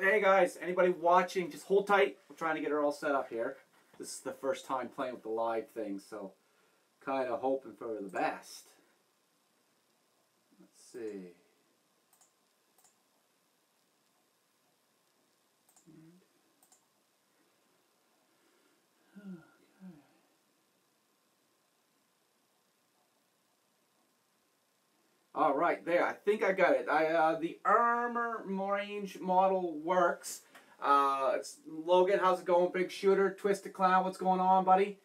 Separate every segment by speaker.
Speaker 1: Hey guys, anybody watching, just hold tight. We're trying to get her all set up here. This is the first time playing with the live thing, so kind of hoping for the best. Let's see. All right, there. I think I got it. The armor range model works. It's Logan. How's it going, big shooter? Twisted Clown, what's going on, buddy?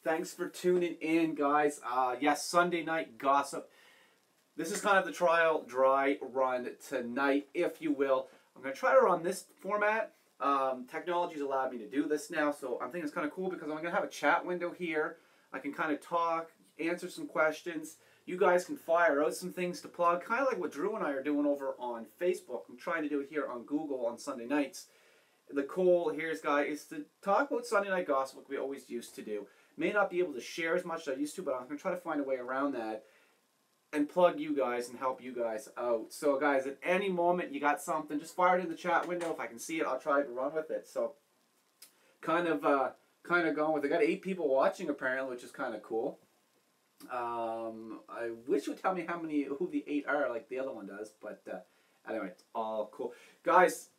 Speaker 1: Thanks for tuning in, guys. Yes, Sunday night gossip. This is kind of the trial dry run tonight, if you will. I'm going to try to run this format. Technology's allowed me to do this now, so I'm thinking it's kind of cool because I'm going to have a chat window here. I can kind of talk, answer some questions. You guys can fire out some things to plug, kind of like what Drew and I are doing over on Facebook. I'm trying to do it here on Google on Sunday nights. The goal here, guys, is to talk about Sunday night gossip like we always used to do. May not be able to share as much as I used to, but I'm going to try to find a way around that and plug you guys and help you guys out. So, guys, at any moment you got something, just fire it in the chat window. If I can see it, I'll try to run with it. So, kind of going with it. I got 8 people watching apparently, which is kind of cool. I wish you would tell me who the 8 are, like the other one does. But anyway, it's all cool, guys.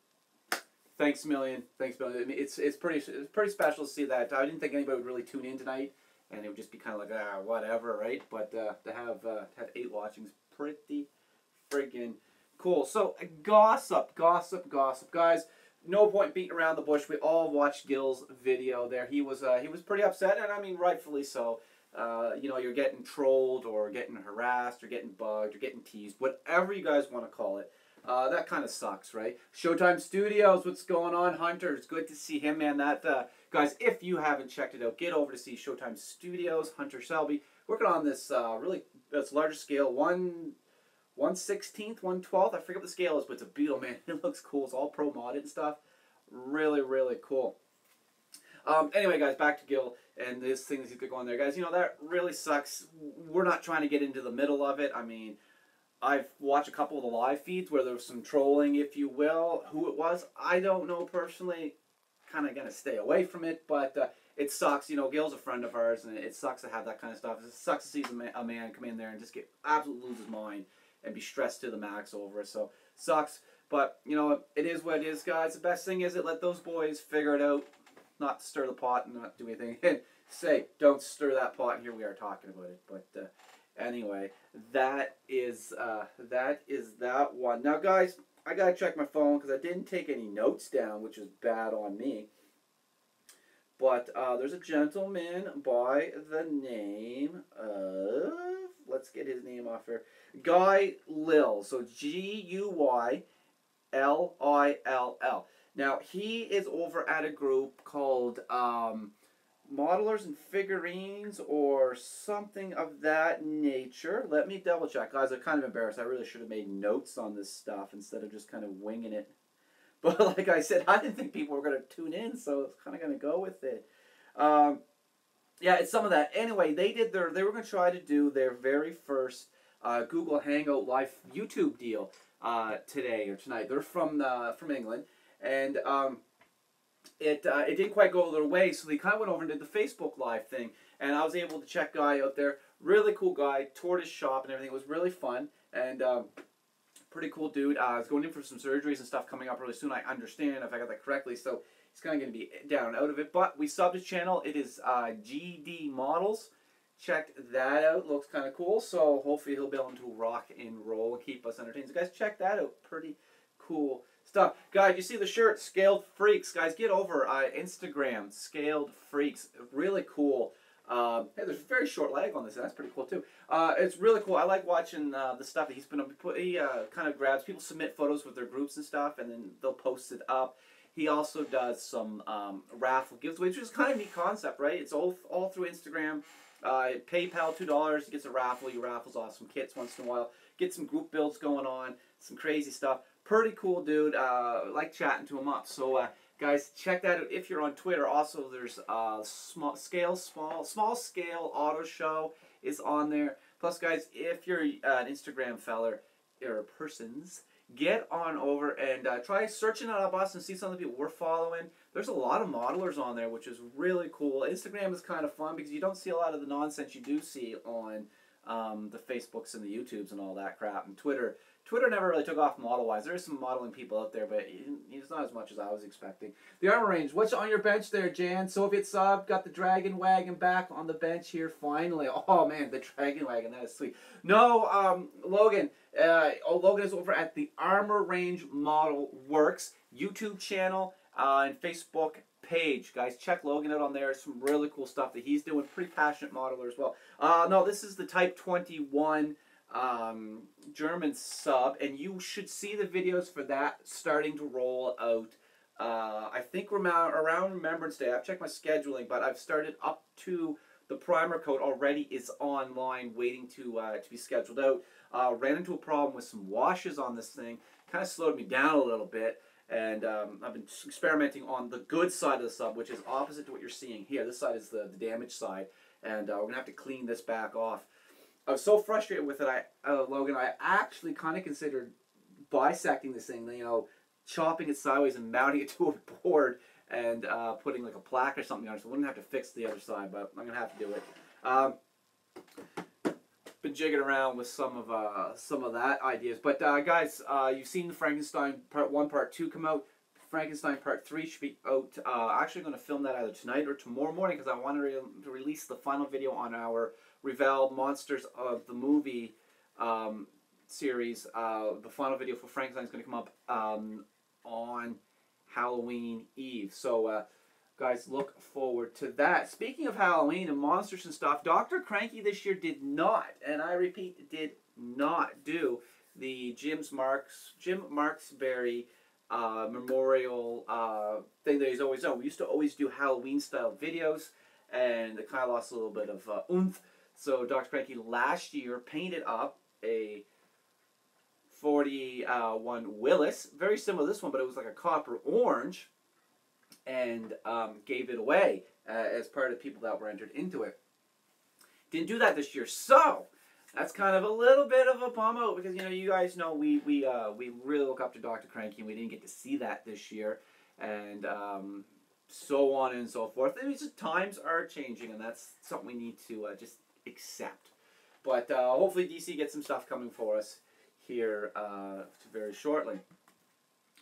Speaker 1: Thanks a million. Thanks a million. I mean, it's pretty special to see that. I didn't think anybody would really tune in tonight, and it would just be kind of like whatever, right? But to have 8 watching is pretty friggin' cool. So gossip, guys. No point beating around the bush. We all watched Gil's video there. He was pretty upset, and I mean rightfully so. You know, you're getting trolled or getting harassed or getting bugged or getting teased, whatever you guys want to call it. That kind of sucks, right? Showtime Studios, what's going on, Hunter? It's good to see him, man. That guys, if you haven't checked it out, get over to see Showtime Studios. Hunter Selby working on this this larger scale, 1/16th, 1/12th. I forget what the scale is, but it's a Beetle, man. It looks cool. It's all pro modded and stuff. Really, really cool. Anyway, guys, back to Gil and this thing that's going there, guys. You know that really sucks. We're not trying to get into the middle of it. I mean, I've watched a couple of the live feeds where there was some trolling, if you will. Who it was, I don't know personally. Kind of going to stay away from it, but it sucks. You know, Gil's a friend of ours, and it sucks to have that kind of stuff. It sucks to see a man come in there and just get absolutely lose his mind and be stressed to the max over it. So, sucks. But, you know, it is what it is, guys. The best thing is let those boys figure it out. Not to stir the pot and not do anything. And say, don't stir that pot, and here we are talking about it. But anyway, that is that one. Now, guys, I gotta check my phone because I didn't take any notes down, which is bad on me. But there's a gentleman by the name of, let's get his name off here, Guy Lill. So Guylill. Now, he is over at a group called Modelers and Figurines or something of that nature. Let me double check. Guys, I'm kind of embarrassed. I really should have made notes on this stuff instead of just kind of winging it. But like I said, I didn't think people were going to tune in, so it's kind of going to go with it. Yeah, it's some of that. Anyway, they were going to try to do their very first Google Hangout Live YouTube deal today or tonight. They're from England. And it didn't quite go their way, so they kind of went over and did the Facebook Live thing. And I was able to check Guy out there. Really cool guy, toured his shop and everything. It was really fun. And pretty cool dude. He's going in for some surgeries and stuff coming up really soon, I understand, if I got that correctly. So he's kind of going to be down and out of it. But we subbed his channel. It is GD Models. Check that out. Looks kind of cool. So hopefully he'll be able to rock and roll and keep us entertained. So guys, check that out. Pretty cool stuff. Guys, you see the shirt, Scaled Freaks. Guys, get over Instagram, Scaled Freaks. Really cool. Hey, there's a very short leg on this, and that's pretty cool too. It's really cool. I like watching the stuff that he's been up. He kind of grabs, people submit photos with their groups and stuff, and then they'll post it up. He also does some raffle giveaways, which is kind of a neat concept, right? It's all through Instagram. PayPal, $2, he gets a raffle. He raffles off some kits once in a while. Get some group builds going on, some crazy stuff. Pretty cool dude. I like chatting to him up. So guys, check that out if you're on Twitter. Also, there's small scale auto show is on there. Plus, guys, if you're an Instagram feller or persons, get on over and try searching out us and see some of the people we're following. There's a lot of modelers on there, which is really cool. Instagram is kind of fun because you don't see a lot of the nonsense you do see on the Facebooks and the YouTubes and all that crap. And Twitter never really took off model-wise. There is some modeling people out there, but it's not as much as I was expecting. The armor range. What's on your bench there, Jan? Soviet sub, got the Dragon Wagon back on the bench here finally. Oh, man, the Dragon Wagon. That is sweet. No, Logan. Logan is over at the Armor Range Model Works YouTube channel and Facebook page. Guys, check Logan out on there. Some really cool stuff that he's doing. Pretty passionate modeler as well. No, this is the Type 21 German sub, and you should see the videos for that starting to roll out. I think around Remembrance Day. I've checked my scheduling, but I've started up to the primer coat already is online, waiting to be scheduled out. Ran into a problem with some washes on this thing. Kind of slowed me down a little bit. And I've been experimenting on the good side of the sub, which is opposite to what you're seeing here. This side is the damaged side, and we're going to have to clean this back off. I was so frustrated with it, Logan, I actually kind of considered bisecting this thing, you know, chopping it sideways and mounting it to a board and putting like a plaque or something on it, so I wouldn't have to fix the other side, but I'm going to have to do it. Been jigging around with some of that ideas, but guys, you've seen the Frankenstein Part 1, Part 2 come out. Frankenstein Part 3 should be out. Actually going to film that either tonight or tomorrow morning because I want to release the final video on our Revell Monsters of the Movie series. The final video for Frankenstein is going to come up on Halloween Eve. So, guys, look forward to that. Speaking of Halloween and monsters and stuff, Dr. Cranky this year did not, and I repeat, did not do the Jim Marksberry memorial thing that he's always done. We used to always do Halloween-style videos, and it kind of lost a little bit of oomph. So Dr. Cranky last year painted up a 41 Willis, very similar to this one, but it was like a copper orange, and gave it away as part of the people that were entered into it. Didn't do that this year, so that's kind of a little bit of a bum out because, you know, you guys know we really look up to Dr. Cranky, and we didn't get to see that this year, and so on and so forth. I mean, just times are changing, and that's something we need to just accept. But hopefully DC gets some stuff coming for us here very shortly.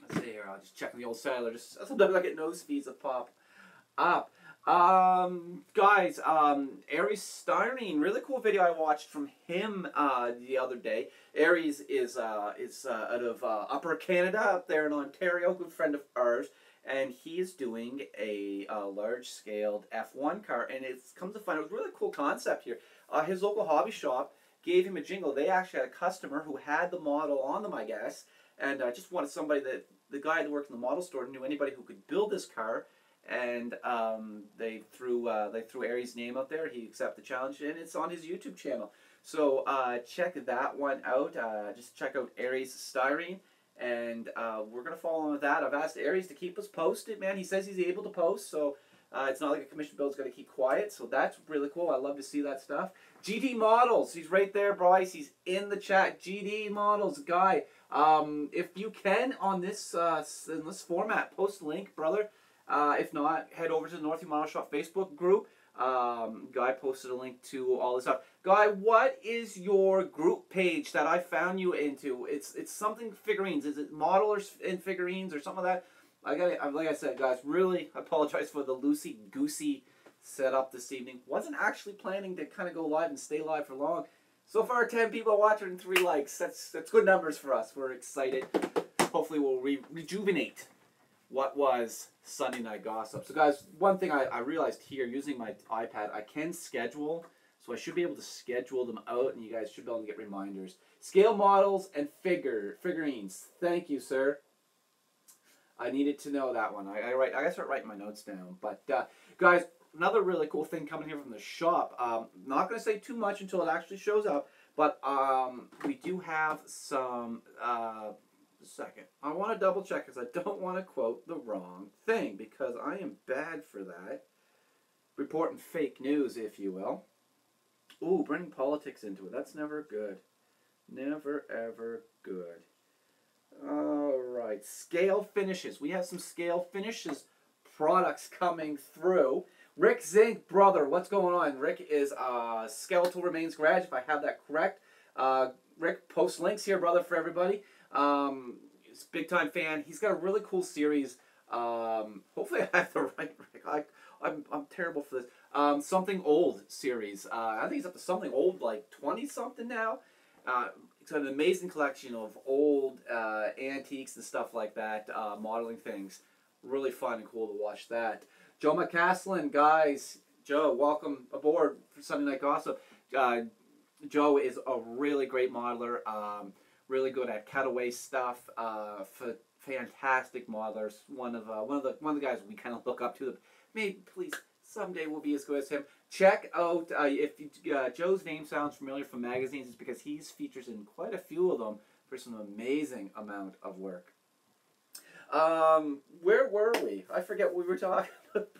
Speaker 1: Let's see here. I'll just check the old cellular. Just sometimes I get nose feeds that pop up. Guys, Aries Styrene, really cool video I watched from him the other day. Aries is out of Upper Canada, up there in Ontario, good friend of ours, and he is doing a large-scaled F1 car, and it's come to find it was a really cool concept here. His local hobby shop gave him a jingle. They actually had a customer who had the model on them, I guess, and just wanted somebody that the guy that worked in the model store knew anybody who could build this car. And they threw Aries' name up there. He accepted the challenge, and it's on his YouTube channel. So check that one out. Just check out Aries Styrene, and we're gonna follow on with that. I've asked Aries to keep us posted, man. He says he's able to post, so it's not like a commission build's gonna keep quiet. So that's really cool. I love to see that stuff. GD Models, he's right there, Bryce. He's in the chat. GD Models guy. If you can on this in this format, post a link, brother. If not, head over to the Northview Model Shop Facebook group. Guy posted a link to all this stuff. Guy, what is your group page that I found you into? It's something figurines. Is it modelers and figurines or something like that? Like I said, guys, really apologize for the loosey-goosey setup this evening. Wasn't actually planning to kind of go live and stay live for long. So far, 10 people watching and 3 likes. That's good numbers for us. We're excited. Hopefully, we'll rejuvenate what was Sunday Night Gossip. So guys, one thing I realized here, using my iPad, I can schedule, so I should be able to schedule them out, and you guys should be able to get reminders. Scale models and figurines. Thank you, sir. I needed to know that one. I gotta start writing my notes down. But guys, another really cool thing coming here from the shop. Not gonna say too much until it actually shows up, but we do have some. Second, I want to double check because I don't want to quote the wrong thing because I am bad for that. Reporting fake news, if you will. Ooh, bringing politics into it. That's never good. Never ever good. All right, scale finishes. We have some scale finishes products coming through. Rick Zink, brother, what's going on? Rick is Skeletal Remains Garage, if I have that correct. Rick, post links here, brother, for everybody. He's a big time fan. He's got a really cool series. Hopefully I have the right Rick. I'm terrible for this. Something Old series. I think he's up to Something Old, like 20 something now. It's got an amazing collection of old antiques and stuff like that, modeling things. Really fun and cool to watch that. Joe McCaslin, guys. Joe, welcome aboard for Sunday Night Gossip. Joe is a really great modeler, really good at cutaway stuff. Fantastic modelers. One of the guys we kind of look up to. Maybe please someday we'll be as good as him. Check out if Joe's name sounds familiar from magazines. It's because he's features in quite a few of them for some amazing amount of work. Where were we? I forget what we were talking about.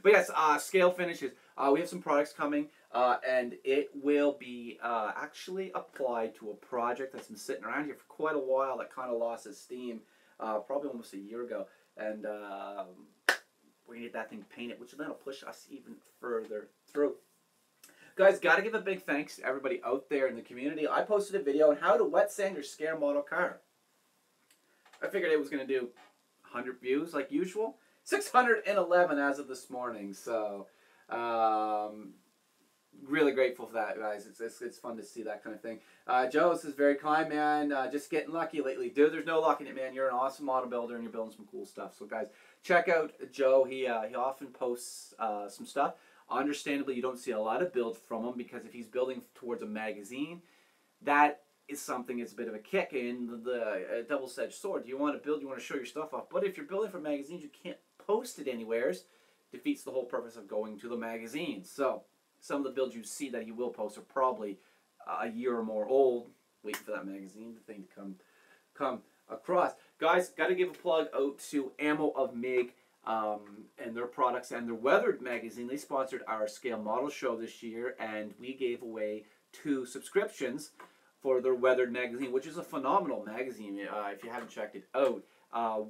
Speaker 1: But yes, scale finishes. We have some products coming, and it will be actually applied to a project that's been sitting around here for quite a while that kind of lost its steam, probably almost a year ago. And we're going to get that thing painted, which then will push us even further through. Guys, got to give a big thanks to everybody out there in the community. I posted a video on how to wet sand your scare model car. I figured it was going to do 100 views like usual. 611 as of this morning. So, really grateful for that, guys. It's fun to see that kind of thing. Joe, this is very kind, man. Just getting lucky lately. Dude, there's no luck in it, man. You're an awesome model builder and you're building some cool stuff. So, guys, check out Joe. He often posts some stuff. Understandably, you don't see a lot of builds from him because if he's building towards a magazine, that is something that's a bit of a kick in the double-edged sword. You want to build, you want to show your stuff off. But if you're building for magazines, you can't post it anywhere. Defeats the whole purpose of going to the magazine. So some of the builds you see that he will post are probably a year or more old, waiting for that magazine thing to come across. Guys, got to give a plug out to Ammo of Mig and their products and their Weathered magazine. They sponsored our scale model show this year, and we gave away 2 subscriptions for their Weathered magazine, which is a phenomenal magazine if you haven't checked it out.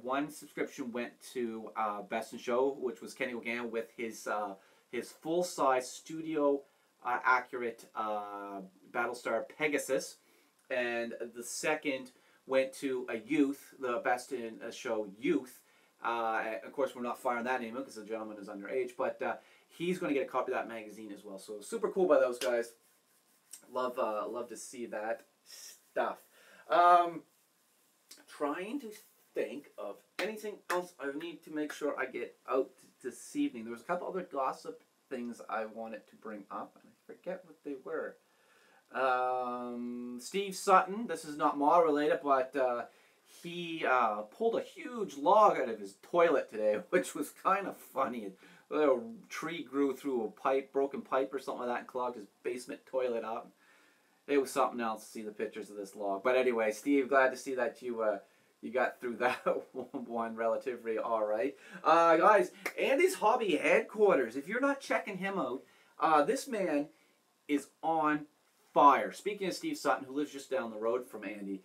Speaker 1: One subscription went to Best in Show, which was Kenny O'Gan with his full-size studio accurate Battlestar Pegasus, and the second went to a Youth, the Best in Show Youth. Of course, we're not firing that name because the gentleman is underage, but he's going to get a copy of that magazine as well. So super cool by those guys. Love to see that stuff. Trying to think of anything else I need to make sure I get out this evening. There was a couple other gossip things I wanted to bring up, and I forget what they were. Steve Sutton, this is not model related, but he pulled a huge log out of his toilet today, which was kind of funny. A little tree grew through a pipe, broken pipe or something like that, and clogged his basement toilet up. It was something else to see the pictures of this log. But anyway, Steve, glad to see that you got through that one relatively all right. Guys, Andy's Hobby Headquarters. If you're not checking him out, this man is on fire. Speaking of Steve Sutton, who lives just down the road from Andy,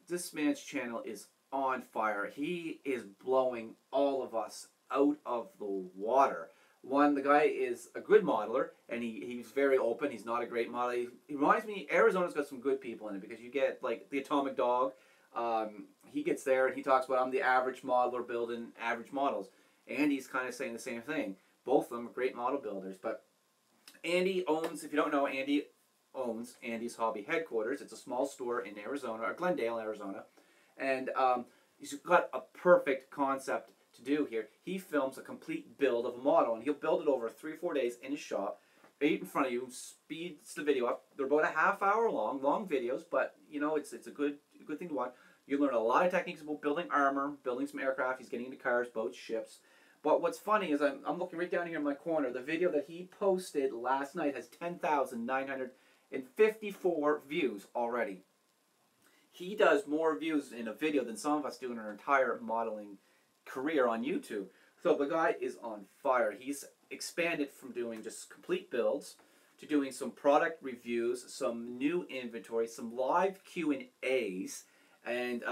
Speaker 1: this man's channel is on fire. He is blowing all of us out of the water. One, the guy is a good modeler, and he's very open. He's not a great modeler. He reminds me, Arizona's got some good people in it, because you get, like, the Atomic Dog. He gets there, and he talks about, I'm the average modeler building average models. Andy's kind of saying the same thing. Both of them are great model builders. But Andy owns, if you don't know, Andy owns Andy's Hobby Headquarters. It's a small store in Arizona, or Glendale, Arizona. And he's got a perfect concept to do here. He films a complete build of a model, and he'll build it over 3 or 4 days in his shop, right in front of you, speeds the video up. They're about a half-hour long videos, but you know, it's a good thing to watch. You learn a lot of techniques about building armor, building some aircraft. He's getting into cars, boats, ships. But what's funny is I'm looking right down here in my corner. The video that he posted last night has 10,954 views already. He does more views in a video than some of us do in our entire modeling career on YouTube. So the guy is on fire. He's expanded from doing just complete builds to doing some product reviews, some new inventory, some live Q&As, And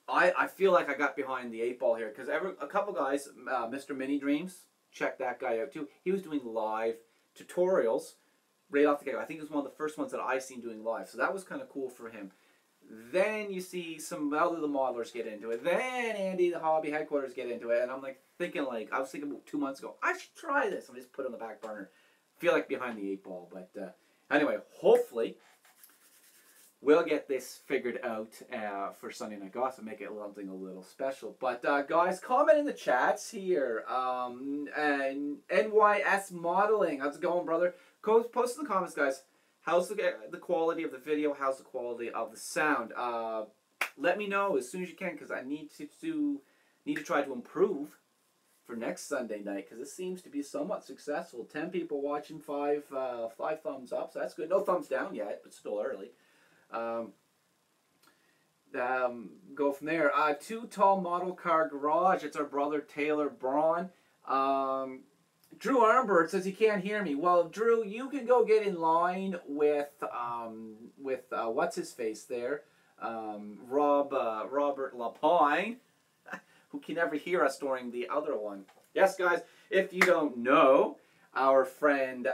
Speaker 1: I feel like I got behind the 8 ball here because a couple guys, Mr. Mini Dreams, check that guy out too. He was doing live tutorials right off the get-go. I think it was one of the first ones that I seen doing live, so that was kind of cool for him. Then you see some other of the modelers get into it. Then Andy, the hobby headquarters, get into it, and I'm like thinking, like I was thinking about 2 months ago, I should try this. I just put it on the back burner. Feel like behind the 8 ball, but anyway, hopefully we'll get this figured out for Sunday Night Gossip, make it something a little special. But guys, comment in the chats here. And NYS Modeling, how's it going, brother? Post in the comments, guys. How's the quality of the video? How's the quality of the sound? Let me know as soon as you can, because I need to try to improve for next Sunday night, because it seems to be somewhat successful. 10 people watching, 5 thumbs up, so that's good. No thumbs down yet, but still early. Go from there. Too Tall Model Car Garage. It's our brother Taylor Braun. Drew Armbird says he can't hear me. Well, Drew, you can go get in line with what's his face there, Robert Lapine, who can never hear us during the other one. Yes, guys. If you don't know, our friend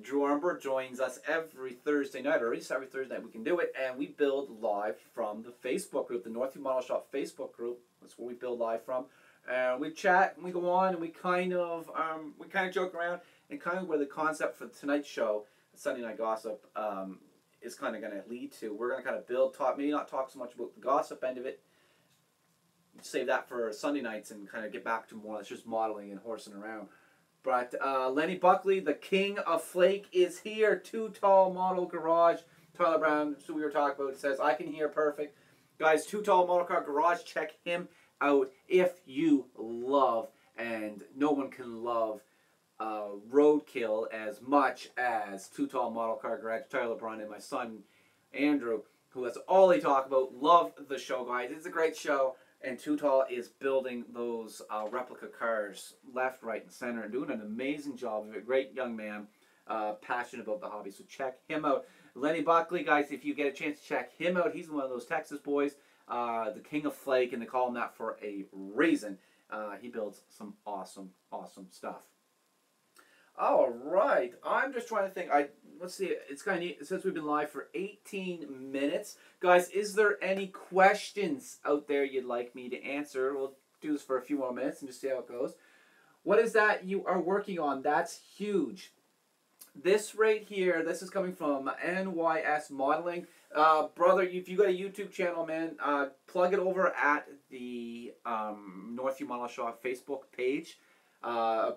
Speaker 1: Drew Armbird joins us every Thursday night, or at least every Thursday night we can do it, and we build live from the Facebook group, the Northview Model Shop Facebook group. That's where we build live from. We chat and we go on and we kind of joke around, and kind of where the concept for tonight's show, Sunday Night Gossip, is kind of going to lead to. We're going to kind of build, maybe not talk so much about the gossip end of it, save that for Sunday nights and kind of get back to more. It's just modeling and horsing around. But Lenny Buckley, the king of flake, is here. Too Tall Model Garage. Tyler Brown, so we were talking about, says, I can hear perfect. Guys, Too Tall Model Car Garage, check him out if you love, and no one can love roadkill as much as Too Tall Model Car Garage, Tyler Brown, and my son Andrew, who that's all they talk about. Love the show, guys. It's a great show. And Too Tall is building those replica cars left, right, and center, and doing an amazing job of it. Great young man, passionate about the hobby. So check him out. Lenny Buckley, guys, if you get a chance to check him out, he's one of those Texas boys, the king of flake, and they call him that for a reason. He builds some awesome, awesome stuff. All right, I'm just trying to think. Let's see. It's kind of neat since we've been live for 18 minutes, guys. Is there any questions out there you'd like me to answer? We'll do this for a few more minutes and just see how it goes. What is that you are working on? That's huge. This right here. This is coming from NYS Modeling, brother. If you got a YouTube channel, man, plug it over at the Northview Model Shop Facebook page.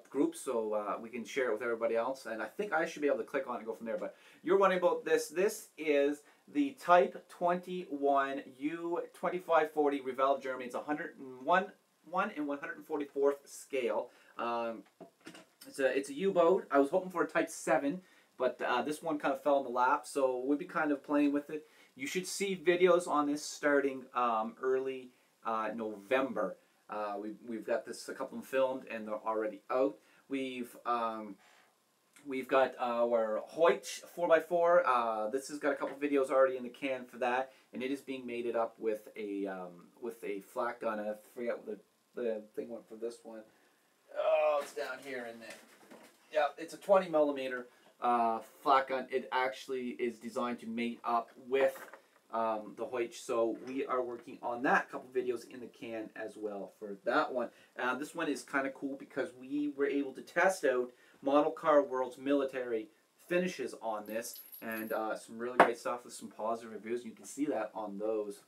Speaker 1: Group, so we can share it with everybody else, and I think I should be able to click on it and go from there. But you're wondering about this. This is the Type 21 U2540 Revell Germany. It's 101 and 144th scale. It's a U-boat. I was hoping for a Type 7, but this one kind of fell in the lap, so we'll be kind of playing with it. You should see videos on this starting early November. We've got this, a couple of them filmed, and they're already out. We've got our Hoyt 4x4. This has got a couple videos already in the can for that, and it is being mated up with a flat gun. I forget what the thing went for this one. Oh, it's down here in there. Yeah, it's a 20 millimeter flat gun. It actually is designed to mate up with the Hoyt, so we are working on that. Couple videos in the can as well for that one. This one is kind of cool because we were able to test out Model Car World's military finishes on this, and some really great stuff with some positive reviews. You can see that on those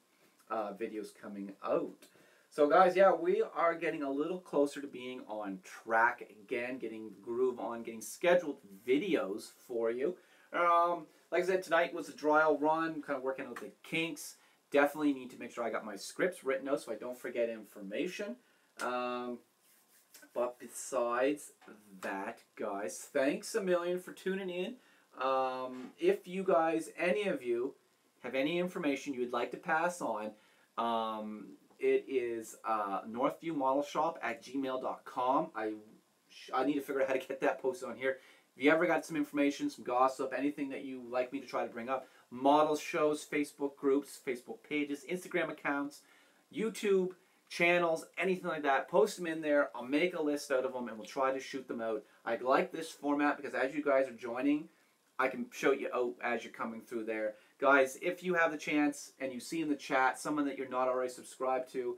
Speaker 1: videos coming out. So guys, yeah, we are getting a little closer to being on track again, getting the groove on, getting scheduled videos for you. Like I said, tonight was a trial run, kind of working out the kinks. Definitely need to make sure I got my scripts written out so I don't forget information. But besides that, guys, thanks a million for tuning in. If you guys, any of you, have any information you would like to pass on, it is northviewmodelshop@gmail.com. I need to figure out how to get that posted on here. If you ever got some information, some gossip, anything that you like me to try to bring up, model shows, Facebook groups, Facebook pages, Instagram accounts, YouTube channels, anything like that. Post them in there. I'll make a list out of them and we'll try to shoot them out. I like this format because as you guys are joining, I can show you out as you're coming through there. Guys, if you have the chance and you see in the chat someone that you're not already subscribed to,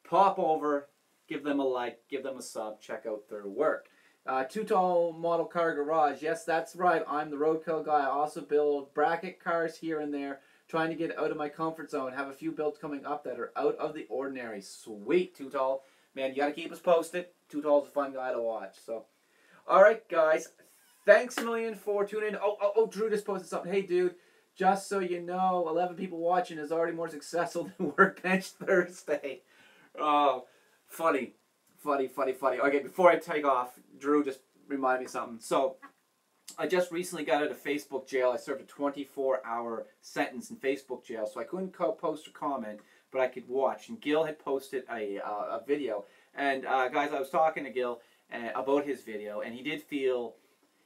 Speaker 1: pop over, give them a like, give them a sub, check out their work. Too Tall Model Car Garage. Yes, that's right. I'm the roadkill guy. I also build bracket cars here and there, trying to get out of my comfort zone. Have a few builds coming up that are out of the ordinary. Sweet, Too Tall. Man, you got to keep us posted. Too Tall's a fun guy to watch. So, all right, guys. Thanks a million for tuning in. Oh, Drew just posted something. Hey, dude, just so you know, 11 people watching is already more successful than Workbench Thursday. Oh, funny. Okay, before I take off, Drew just reminded me of something. So, I just recently got out of Facebook jail. I served a 24-hour sentence in Facebook jail, so I couldn't post or comment, but I could watch. And Gil had posted a video. And, guys, I was talking to Gil about his video, and he did feel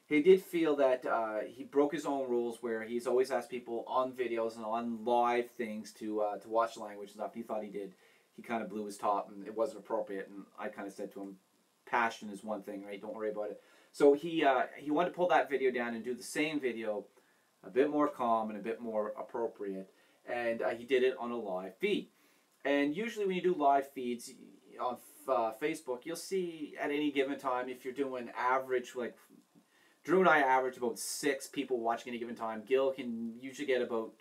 Speaker 1: that he broke his own rules where he's always asked people on videos and on live things to watch the language and stuff. He thought he did. He kind of blew his top and it wasn't appropriate. And I kind of said to him, passion is one thing, right? Don't worry about it. So he wanted to pull that video down and do the same video a bit more calm and a bit more appropriate. And he did it on a live feed. And usually when you do live feeds on Facebook, you'll see at any given time if you're doing average, like Drew and I average about 6 people watching at any given time. Gil can usually get about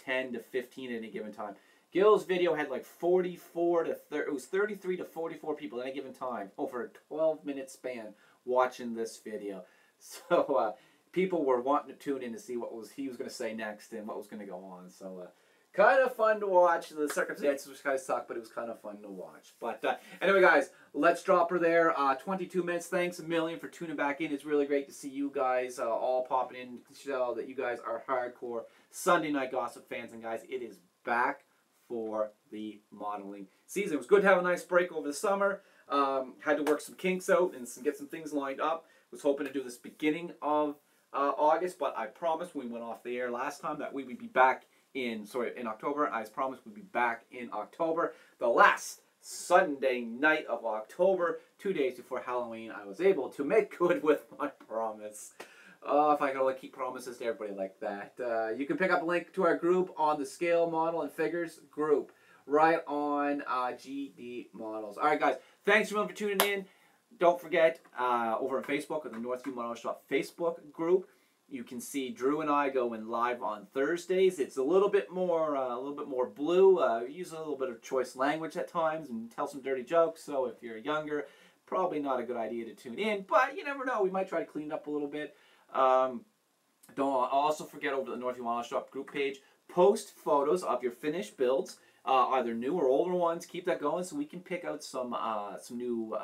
Speaker 1: 10 to 15 at any given time. Gil's video had like 33 to 44 people at any given time over a 12-minute span watching this video. So people were wanting to tune in to see what he was going to say next and what was going to go on. So kind of fun to watch. The circumstances which kind of suck, but it was kind of fun to watch. But anyway, guys, let's drop her there. 22 minutes. Thanks a million for tuning back in. It's really great to see you guys all popping in. Show that you guys are hardcore Sunday Night Gossip fans. And guys, it is back for the modeling season. It was good to have a nice break over the summer. Had to work some kinks out and get some things lined up. Was hoping to do this beginning of August, but I promised when we went off the air last time that we would be back in October. I promised we'd be back in October. The last Sunday night of October, 2 days before Halloween, I was able to make good with my promise. If I could only keep promises to everybody like that. You can pick up a link to our group on the Scale Model and Figures group right on GD Models. All right, guys. Thanks everyone for tuning in. Don't forget, over on Facebook, at the Northview Model Shop Facebook group, you can see Drew and I going live on Thursdays. It's a little bit more blue. Use a little bit of choice language at times and tell some dirty jokes. So if you're younger, probably not a good idea to tune in. But you never know. We might try to clean it up a little bit. Don't also forget over to the Northview Model Shop group page. Post photos of your finished builds, either new or older ones. Keep that going so we can pick out some new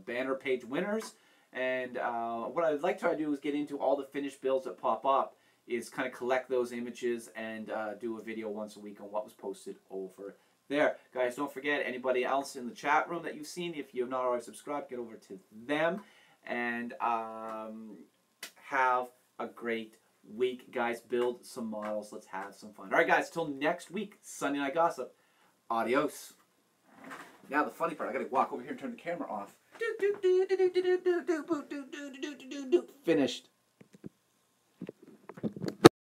Speaker 1: banner page winners. And what I'd like to try to do is get into all the finished builds that pop up, is kind of collect those images and do a video once a week on what was posted over there. Guys, don't forget, anybody else in the chat room that you've seen, if you have not already subscribed, get over to them. And have a great week, guys. Build some models. Let's have some fun. All right, guys, till next week, Sunday Night Gossip. Adios. Now the funny part, I gotta walk over here and turn the camera off. Finished.